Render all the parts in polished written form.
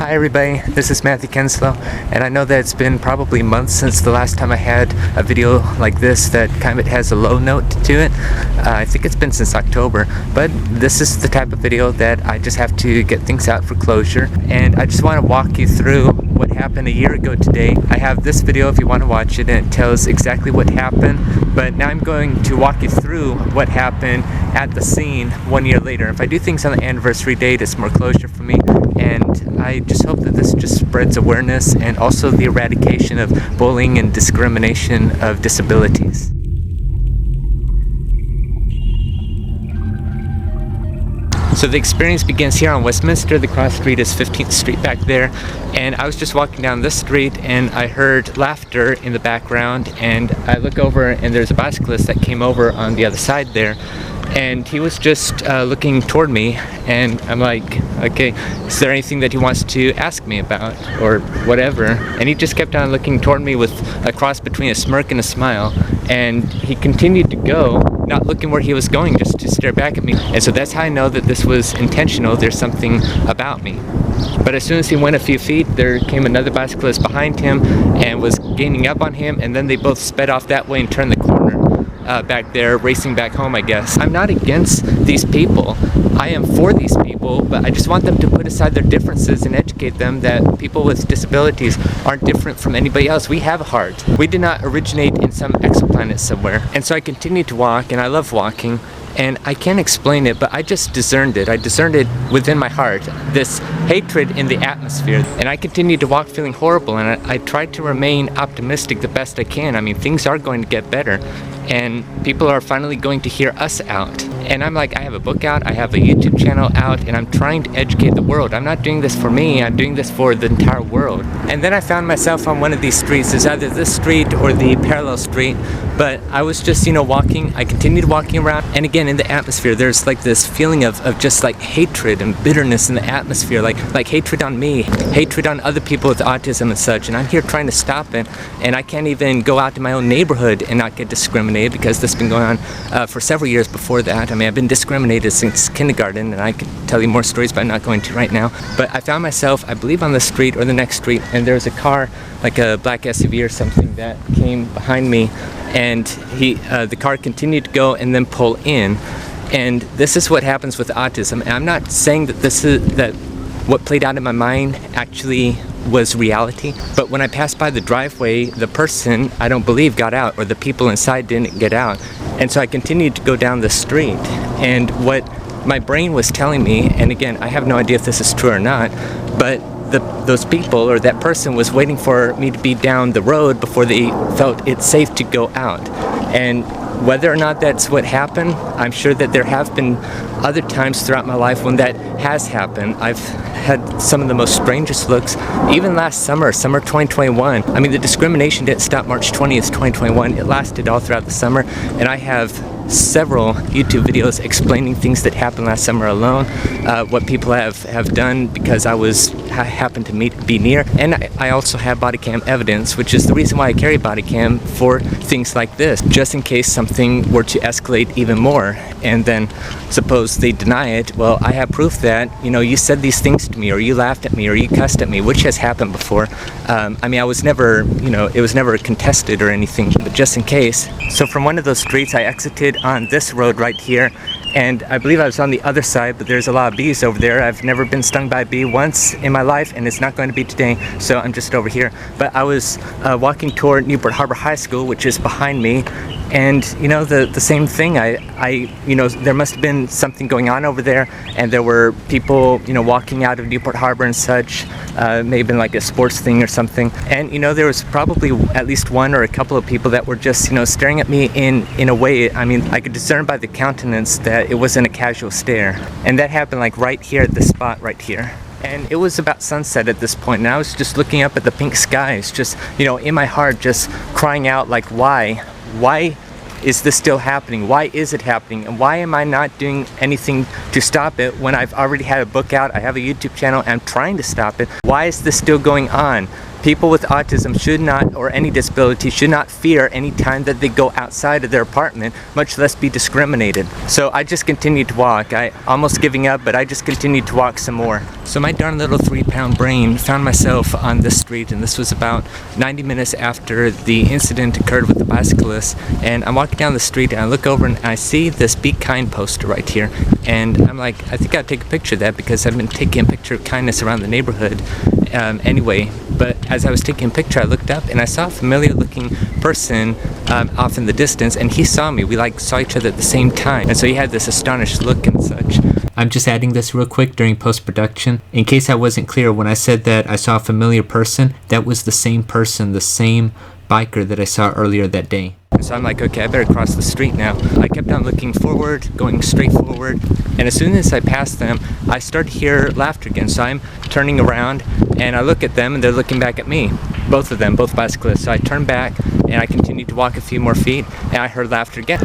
Hi everybody, this is Matthew Kenslow, and I know that it's been probably months since the last time I had a video like this that kind of has a low note to it. I think it's been since October, but this is the type of video that I just have to get things out for closure, and I just want to walk you through what happened a year ago today. I have this video if you want to watch it, and it tells exactly what happened, but now I'm going to walk you through what happened at the scene 1 year later. If I do things on the anniversary date, it's more closure for me, and I just hope that this just spreads awareness and also the eradication of bullying and discrimination of disabilities. So the experience begins here on Westminster. The cross street is 15th Street back there, and I was just walking down this street and I heard laughter in the background, and I look over and there's a bicyclist that came over on the other side there, and he was just looking toward me, and I'm like, okay, is there anything that he wants to ask me about or whatever? And he just kept on looking toward me with a cross between a smirk and a smile, and he continued to go, not looking where he was going, just to stare back at me. And so that's how I know that this was intentional. There's something about me. But as soon as he went a few feet, there came another bicyclist behind him and was gaining up on him, and then they both sped off that way and turned the corner back there, racing back home, I guess. I'm not against these people. I am for these people, but I just want them to put aside their differences and educate them that people with disabilities aren't different from anybody else. We have a heart. We did not originate in some exoplanet somewhere. And so I continued to walk, and I love walking, and I can't explain it, but I just discerned it. I discerned it within my heart, this hatred in the atmosphere. And I continued to walk feeling horrible, and I tried to remain optimistic the best I can. I mean, things are going to get better, and people are finally going to hear us out. And I'm like, I have a book out, I have a YouTube channel out, and I'm trying to educate the world. I'm not doing this for me, I'm doing this for the entire world. And then I found myself on one of these streets. It's either this street or the parallel street, but I was just, walking. I continued walking around, and again, in the atmosphere, there's like this feeling of just like hatred and bitterness in the atmosphere, like hatred on me, hatred on other people with autism and such, and I'm here trying to stop it, and I can't even go out to my own neighborhood and not get discriminated, because this has been going on for several years before that. I mean, I've been discriminated since kindergarten, and I could tell you more stories, but I'm not going to right now. But I found myself, I believe, on the street or the next street, and there was a car, like a black SUV or something, that came behind me, and the car continued to go and then pull in. And this is what happens with autism. And I'm not saying that what played out in my mind actually was reality, but when I passed by the driveway, the person, I don't believe, got out, or the people inside didn't get out. And so I continued to go down the street, and what my brain was telling me, and again, I have no idea if this is true or not, but those people, or that person, was waiting for me to be down the road before they felt it's safe to go out. And whether or not that's what happened, I'm sure that there have been other times throughout my life when that has happened. I've had some of the most strangest looks, even last summer 2021. I mean, the discrimination didn't stop March 20th, 2021. It lasted all throughout the summer, and I have several YouTube videos explaining things that happened last summer alone, what people have done because I happened to be near, and I also have body cam evidence, which is the reason why I carry body cam for things like this, just in case something were to escalate even more, and then suppose they deny it. Well, I have proof that, you said these things to me, or you laughed at me, or you cussed at me, which has happened before. I mean, I was never, it was never contested or anything, but just in case. So from one of those streets, I exited on this road right here, and I believe I was on the other side, but there's a lot of bees over there. I've never been stung by a bee once in my life, and it's not going to be today, so I'm just over here. But I was walking toward Newport Harbor High School, which is behind me, and the same thing. There must have been something going on over there, and there were people walking out of Newport Harbor and such. May have been like a sports thing or something, and there was probably at least one or a couple of people that were just staring at me in a way. I mean, I could discern by the countenance that it wasn't a casual stare, and that happened like right here at this spot right here. And it was about sunset at this point, and I was just looking up at the pink skies, just in my heart, just crying out like, why is this still happening? Why is it happening? And why am I not doing anything to stop it when I've already had a book out, I have a YouTube channel, and I'm trying to stop it? Why is this still going on? People with autism should not, or any disability, should not fear any time that they go outside of their apartment, much less be discriminated. So I just continued to walk. I almost giving up, but I just continued to walk some more. So my darn little 3-pound brain found myself on this street, and this was about 90 minutes after the incident occurred with the bicyclist. And I'm walking down the street, and I look over and I see this Be Kind poster right here. And I'm like, I think I'll take a picture of that because I've been taking a picture of kindness around the neighborhood anyway. But as I was taking a picture, I looked up and I saw a familiar looking person off in the distance, and he saw me. We saw each other at the same time, and so he had this astonished look and such. I'm just adding this real quick during post-production. In case I wasn't clear, when I said that I saw a familiar person, that was the same person, the same biker that I saw earlier that day. So I'm like, okay, I better cross the street now. I kept on looking forward, going straight forward, and as soon as I passed them, I started to hear laughter again. So I'm turning around, and I look at them, and they're looking back at me. Both of them, both bicyclists. So I turned back, and I continued to walk a few more feet, and I heard laughter again.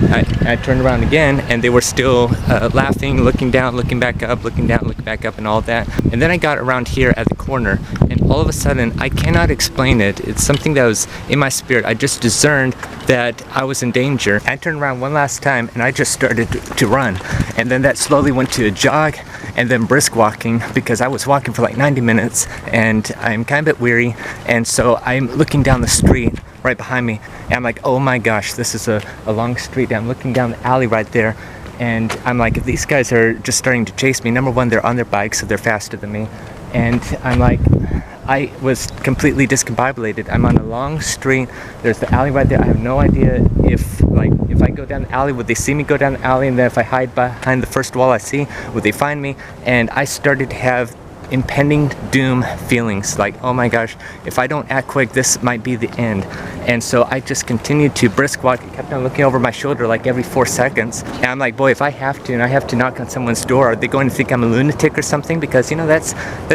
I turned around again, and they were still laughing, looking down, looking back up, looking down, looking back up, and all that. And then I got around here at the corner, and all of a sudden, I cannot explain it. It's something that was in my spirit. I just discerned that I was in danger. I turned around one last time, and I just started to run. And then that slowly went to a jog, and then brisk walking, because I was walking for like 90 minutes, and I'm kind of a bit weary, and so I'm looking down the street right behind me, and I'm like, oh my gosh, this is a long street. I'm looking down the alley right there, and I'm like, if these guys are just starting to chase me, number one, they're on their bikes, so they're faster than me, and I'm like, I was completely discombobulated. I'm on a long street. There's the alley right there. I have no idea if I go down the alley, would they see me go down the alley? And then if I hide behind the first wall I see, would they find me? And I started to have impending doom feelings, like, oh my gosh, if I don't act quick, this might be the end. And so I just continued to brisk walk. I kept on looking over my shoulder like every 4 seconds, and I'm like, boy, if I have to, and I have to knock on someone's door, are they going to think I'm a lunatic or something? Because, you know, that's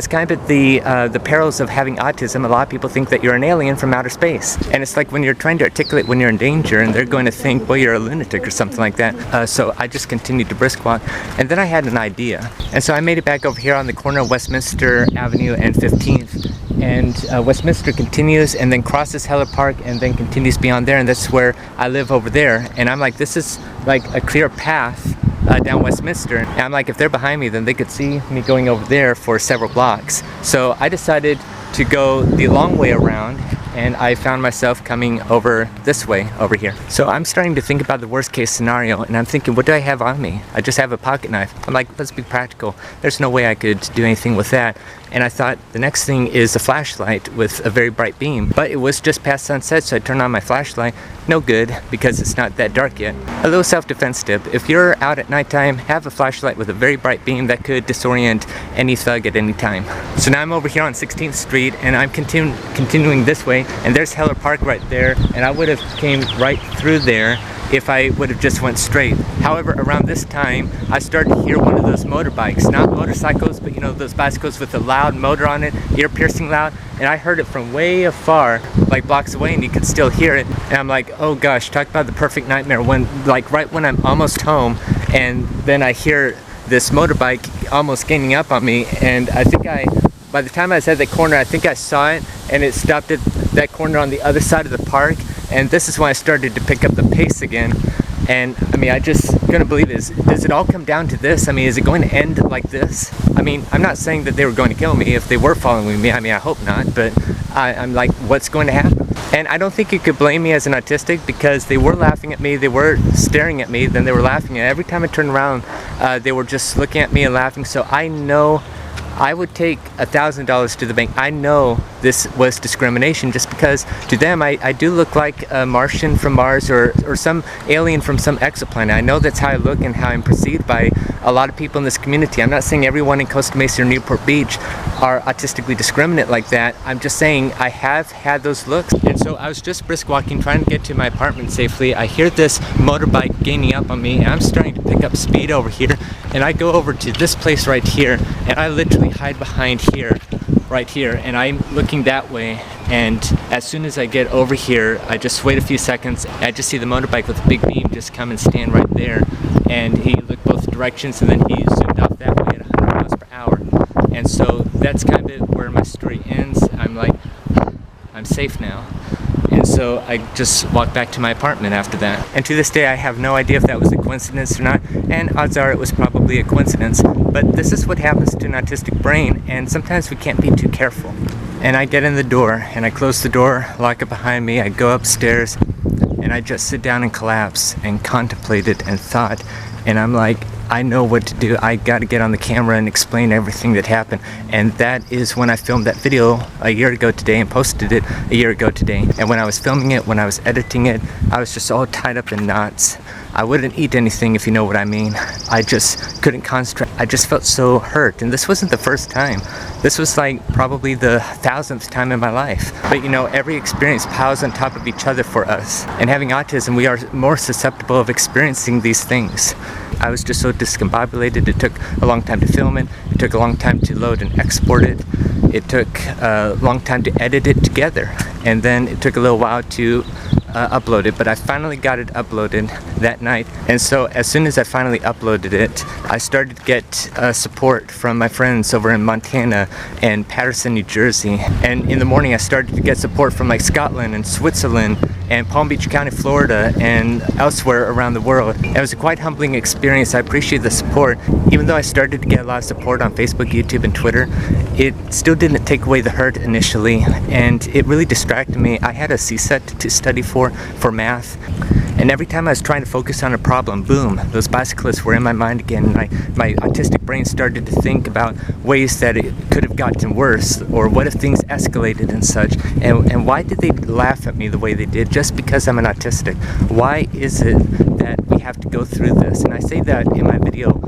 kind of the perils of having autism. A lot of people think that you're an alien from outer space, and it's like when you're trying to articulate when you're in danger, and they're going to think, well, you're a lunatic or something like that. So I just continued to brisk walk, and then I had an idea, and so I made it back over here on the corner of Westminster Avenue and 15th, and Westminster continues and then crosses Heller Park and then continues beyond there, and that's where I live over there. And I'm like, this is like a clear path down Westminster, and I'm like, if they're behind me, then they could see me going over there for several blocks. So I decided to go the long way around, and I found myself coming over this way over here. So I'm starting to think about the worst case scenario, and I'm thinking, what do I have on me? I just have a pocket knife. I'm like, let's be practical. There's no way I could do anything with that. And I thought the next thing is a flashlight with a very bright beam. But it was just past sunset, so I turned on my flashlight. No good, because it's not that dark yet. A little self-defense tip: if you're out at nighttime, have a flashlight with a very bright beam that could disorient any thug at any time. So now I'm over here on 16th Street, and I'm continuing this way, and there's Heller Park right there, and I would have came right through there if I would have just went straight. However, around this time, I started to hear one of those motorbikes, not motorcycles, but you know, those bicycles with a loud motor on it, ear-piercing loud, and I heard it from way afar, like blocks away, and you could still hear it, and I'm like, oh gosh, talk about the perfect nightmare, when, like, right when I'm almost home, and then I hear this motorbike almost gaining up on me, and I think by the time I was at that corner, I think I saw it, and it stopped at that corner on the other side of the park, and this is when I started to pick up the pace again. And I mean, I just couldn't believe this. Does it all come down to this? I mean, is it going to end like this? I mean, I'm not saying that they were going to kill me if they were following me. I mean, I hope not, but I'm like, what's going to happen? And I don't think you could blame me as an autistic, because they were laughing at me, they were staring at me, then they were laughing, and every time I turned around, they were just looking at me and laughing. So I know I would take $1,000 to the bank. I know this was discrimination, just because to them I do look like a Martian from Mars, or some alien from some exoplanet. I know that's how I look and how I'm perceived by a lot of people in this community. I'm not saying everyone in Costa Mesa or Newport Beach are autistically discriminate like that. I'm just saying I have had those looks. And so I was just brisk walking, trying to get to my apartment safely. I hear this motorbike gaining up on me, and I'm starting to pick up speed over here, and I go over to this place right here, and I literally hide behind here, right here, and I'm looking that way, and as soon as I get over here, I just wait a few seconds, and I just see the motorbike with a big beam just come and stand right there, and he looked both directions, and then he zoomed off that way at 100 miles per hour. And so that's kind of where my story ends. I'm like, safe now. And so I just walked back to my apartment after that. And to this day, I have no idea if that was a coincidence or not, and odds are it was probably a coincidence. But this is what happens to an autistic brain, and sometimes we can't be too careful. And I get in the door, and I close the door, lock it behind me, I go upstairs, and I just sit down and collapse and contemplate it and thought, and I'm like, I know what to do. I got to get on the camera and explain everything that happened. And that is when I filmed that video a year ago today and posted it a year ago today. And when I was filming it, when I was editing it, I was just all tied up in knots. I wouldn't eat anything, if you know what I mean. I just couldn't concentrate. I just felt so hurt. And this wasn't the first time. This was like probably the 1000th time in my life. But you know, every experience piles on top of each other for us. And having autism, we are more susceptible of experiencing these things. I was just so discombobulated. It took a long time to film it. It took a long time to load and export it. It took a long time to edit it together. And then it took a little while to upload it, but I finally got it uploaded that night. And so as soon as I finally uploaded it, I started to get support from my friends over in Montana and Patterson, New Jersey. And in the morning I started to get support from like Scotland and Switzerland and Palm Beach County, Florida, and elsewhere around the world. It was a quite humbling experience. I appreciate the support. Even though I started to get a lot of support on Facebook, YouTube, and Twitter, it still didn't take away the hurt initially, and it really distracted me. I had a CSET to study for math, and every time I was trying to focus on a problem, boom, those bicyclists were in my mind again, and my autistic brain started to think about ways that it could have gotten worse, or what if things escalated and such, and why did they laugh at me the way they did just because I'm an autistic? Why is it that we have to go through this? And I say that in my video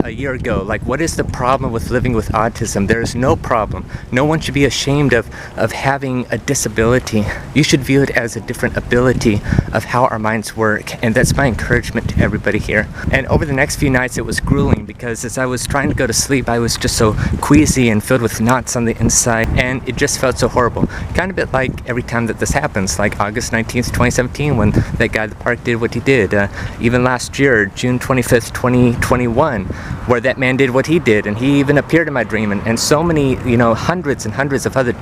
a year ago, like, what is the problem with living with autism? There is no problem. No one should be ashamed of having a disability. You should view it as a different ability of how our minds work, and that's my encouragement to everybody here. And over the next few nights it was grueling, because as I was trying to go to sleep, I was just so queasy and filled with knots on the inside, and it just felt so horrible. Kind of a bit like every time that this happens, like August 19th, 2017, when that guy at the park did what he did. Even last year, June 25th, 2021, where that man did what he did, and he even appeared in my dream, and so many, you know, hundreds and hundreds of other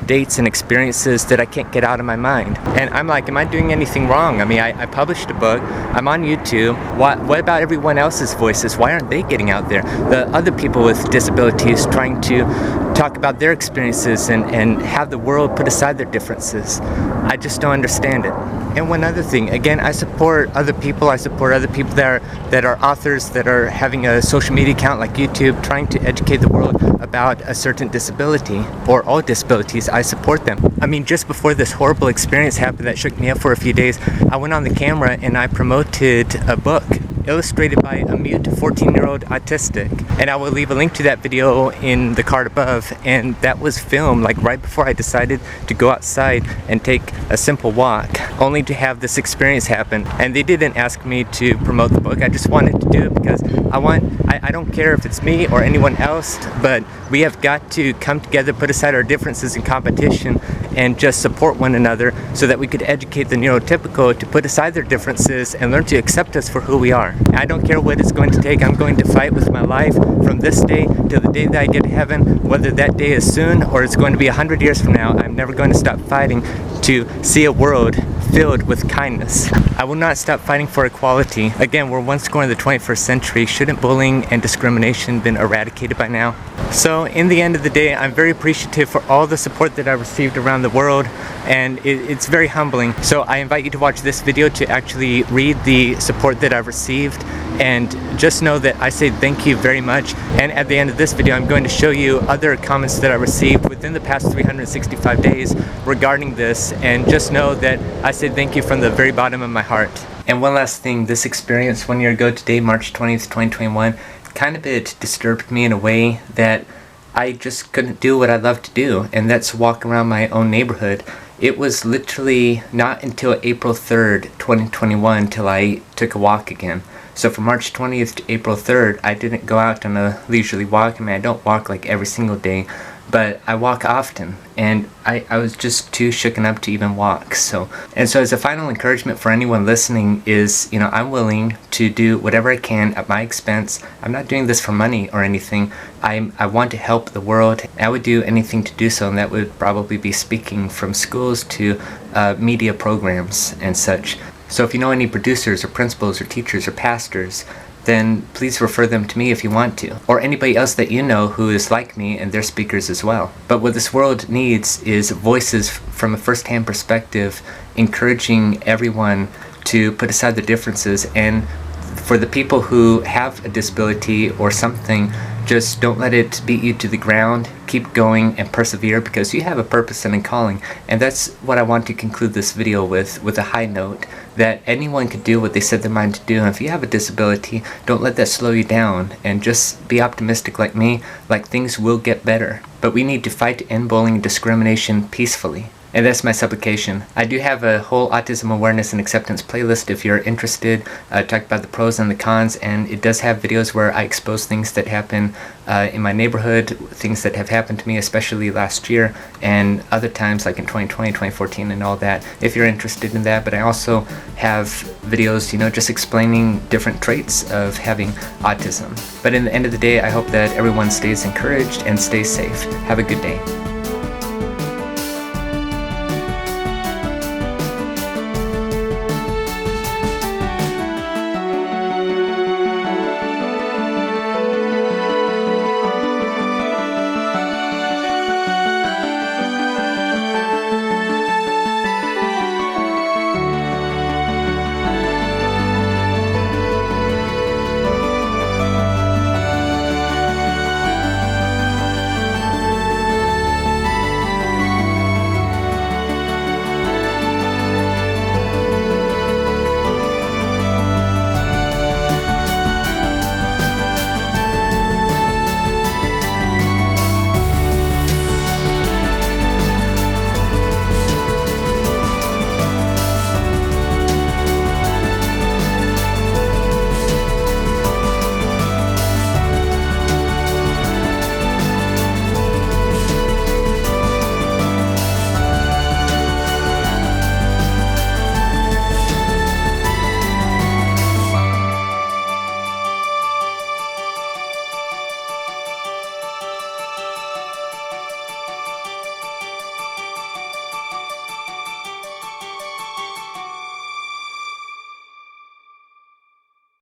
dates and experiences that I can't get out of my mind. And I'm like, am I doing anything wrong? I mean, I published a book, I'm on YouTube. What about everyone else's voices? Why aren't they getting out there? The other people with disabilities trying to talk about their experiences and have the world put aside their differences. I just don't understand it. And one other thing, again, I support other people. I support other people that are authors, that are having a social media account like YouTube, trying to educate the world about a certain disability or all disabilities. I support them. I mean, just before this horrible experience happened that shook me up for a few days, I went on the camera and I promoted a book illustrated by a mute 14-year-old autistic, and I will leave a link to that video in the card above. And that was filmed like right before I decided to go outside and take a simple walk, only to have this experience happen. And they didn't ask me to promote the book. I just wanted to do it because I don't care if it's me or anyone else, but we have got to come together, put aside our differences in competition, and just support one another so that we could educate the neurotypical to put aside their differences and learn to accept us for who we are. I don't care what it's going to take. I'm going to fight with my life from this day till the day that I get to heaven, whether that day is soon or it's going to be 100 years from now. I'm never going to stop fighting to see a world filled with kindness. I will not stop fighting for equality. Again, we're one score in the 21st century. Shouldn't bullying and discrimination been eradicated by now? So in the end of the day, I'm very appreciative for all the support that I received around the world, and it's very humbling. So I invite you to watch this video to actually read the support that I've received, and just know that I say thank you very much. And at the end of this video, I'm going to show you other comments that I received within the past 365 days regarding this, and just know that I say thank you from the very bottom of my heart. And one last thing, this experience 1 year ago today, March 20th, 2021, kind of it disturbed me in a way that I just couldn't do what I love to do, and that's walk around my own neighborhood. It was literally not until April 3rd, 2021 till I took a walk again. So from March 20th to April 3rd, I didn't go out on a leisurely walk. I mean, I don't walk like every single day, but I walk often, and I was just too shooken up to even walk. So as a final encouragement for anyone listening is, I'm willing to do whatever I can at my expense. I'm not doing this for money or anything. I want to help the world. I would do anything to do so, and that would probably be speaking from schools to media programs and such. So if you know any producers or principals or teachers or pastors, then please refer them to me if you want to, or anybody else that you know who is like me and they're speakers as well. But what this world needs is voices from a first-hand perspective, encouraging everyone to put aside the differences, and for the people who have a disability or something, just don't let it beat you to the ground. Keep going and persevere, because you have a purpose and a calling. And that's what I want to conclude this video with a high note, that anyone can do what they set their mind to do. And if you have a disability, don't let that slow you down, and just be optimistic like me, like things will get better. But we need to fight to end bullying and discrimination peacefully. And that's my supplication. I do have a whole autism awareness and acceptance playlist if you're interested. Talk about the pros and the cons, and it does have videos where I expose things that happen in my neighborhood, things that have happened to me, especially last year, and other times like in 2020, 2014, and all that, if you're interested in that. But I also have videos, just explaining different traits of having autism. But in the end of the day, I hope that everyone stays encouraged and stays safe. Have a good day.